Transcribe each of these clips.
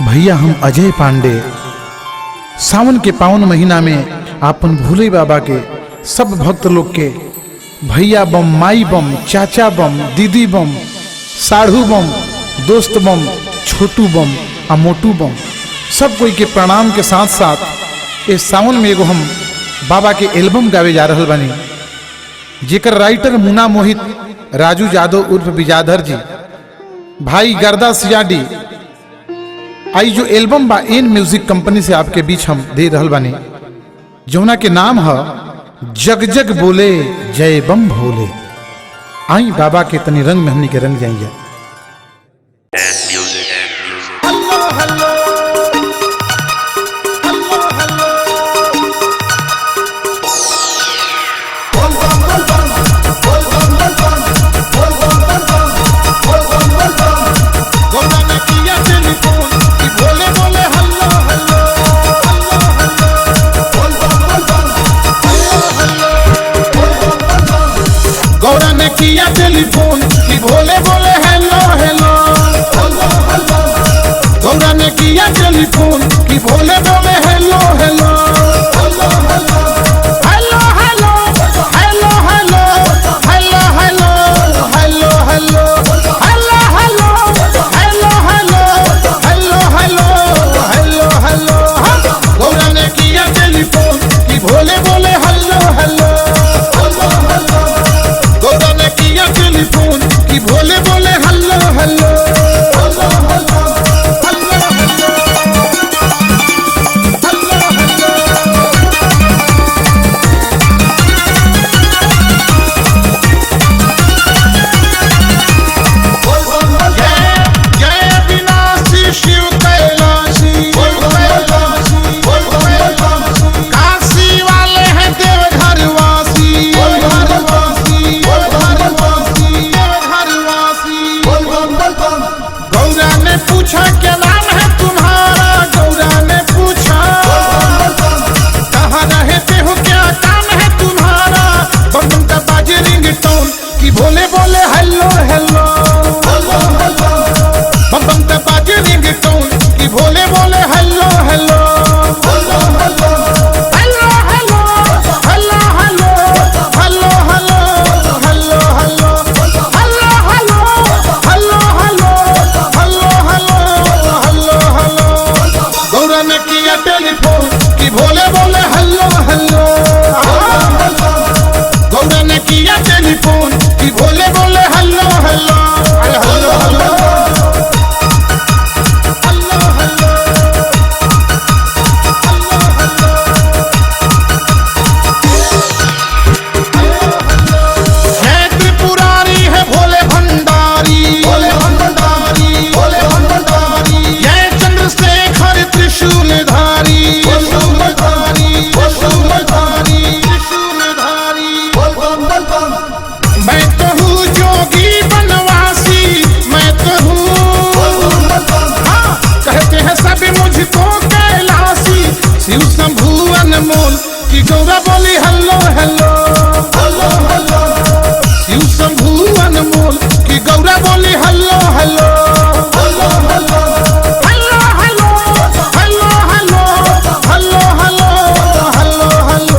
भैया हम अजय पांडे सावन के पावन महीना में आपन भोले बाबा के सब भक्त लोग के भैया बम, माई बम, चाचा बम, दीदी बम, साढ़ू बम, दोस्त बम, छोटू बम आ मोटू बम सब कोई के प्रणाम के साथ साथ इस सावन में एगो हम बाबा के एल्बम गावे जा रहल बानी, जेकर राइटर मुन्ना मोहित राजू यादव उर्फ विजाधर जी, भाई गर्दा सियाडी। आई जो एल्बम बा एन म्यूजिक कंपनी से आपके बीच हम दे रहल बानी, जौना के नाम है जग जग बोले जय बम भोले। आई बाबा के तनी रंग में हमनी के रंग जाइए। किया टेलीफोन कि भोले बोले हेलो हेलो, गौरा ने किया टेलीफोन कि भोले बोले hello hello, hello hello hello hello hello hello hello hello hello hello hello hello. Gaura ने किया टेलीफोन कि भोले बोले हेलो हेलो, टेलीफोन कि भोले बोले hello hello hello hello hello hello hello. जय विनाशी शिव कैलाशी, काशी वाले हैं देवघर वासी, गौरा ने पूछा क्या नाम है तुम्हारा, गौरा ने पूछा कहाँ रहते हो, क्या काम है तुम्हारा। बम का बाजे रिंगटोन कि भोले बोले हेलो हेलो, बम का बाजे रिंगटोन कि भोले बोले hello hello, hello hello hello hello hello hello hello hello hello telephone कि भोले बोले हेलो हेलो, गौरा ने किया टेलीफोन कि भोले बोले hello hello hello hello hello hello. है त्रिपुरारी है भोले भंडारी, भोले भंडारी, भोले भंडारी। ये चंद्रशेखर त्रिशूलधारी, मैं तो हूँ जोगी बनवासी, मैं तो हूँ कहते हैं सब मुझको कैलाशी। शिव शंभु अनमोल की गौरा बोली हेलो हेलो, शिव शंभु अनमोल की गौरा बोली hello hello, hello hello hello hello hello hello hello hello hello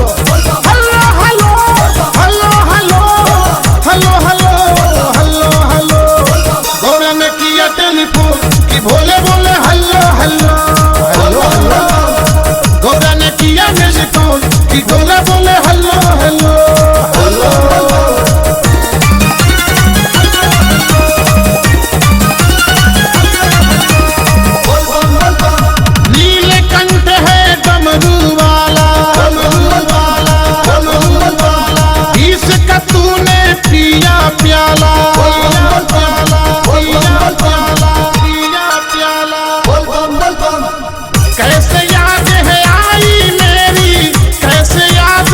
hello hello hello hello. Gaura ने किया टेलीफोन कि भोले बोले hello hello hello hello, Gaura ने किया टेलीफोन कि गौरा बोले हेलो हेलो हेलो हेलो। नीलकंठ है डमरू वाला, इसका तूने पिया प्याला, कैसे याद है आई मेरी, कैसे याद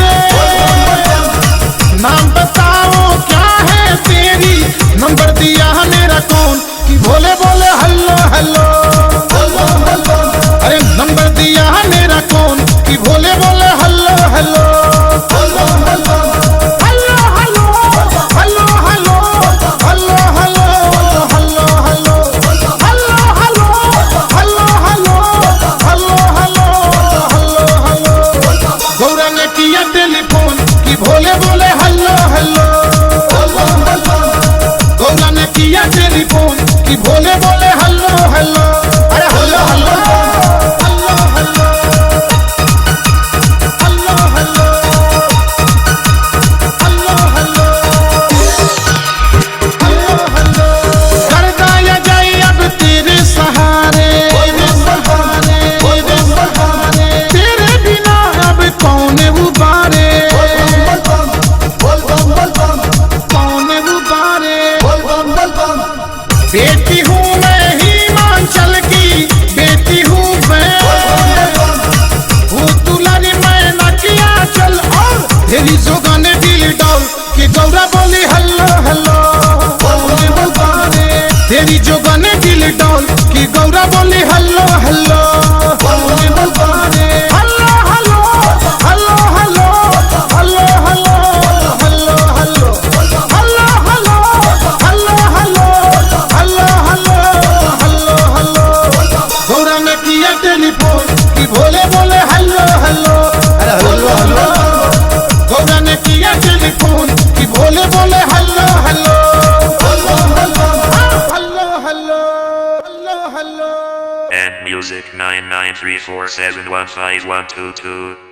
नाम बताओ क्या है तेरी। नंबर दिया मेरा कौन कि भोले बोले हेलो हेलो, अरे नंबर दिया मेरा कौन कि भोले बोले hello hello hello hello hello hello hello hello hello hello hello hello hello hello Bhole बोले हल्लो हल्लो, अरे hello hello hello hello hello hello hello hello hello hello. करता या जाए अब तेरे सहारे, तेरे बिना अब कौन उबारे, कौन उबारे। बेटी हूँ मैं हिमाचल की, बेटी हूँ मैं, हूँ दुलारी मैं नकिया चल। और तेरी जोगन दिल डोल कि गौरा बोली हल्लो हल्लो, तेरी जोगन दिल डोल कि गौरा बोली hello hello, hello hello hello hello hello hello hello hello hello hello hello hello hello hello. Gaura ने किया टेलीफोन कि भोले बोले हल्लो हल्लो, अरे हल्लो हल्लो। गौरा ने किया टेलीफोन कि भोले बोले hello hello, hello hello hello hello hello hello. And music 99347151222.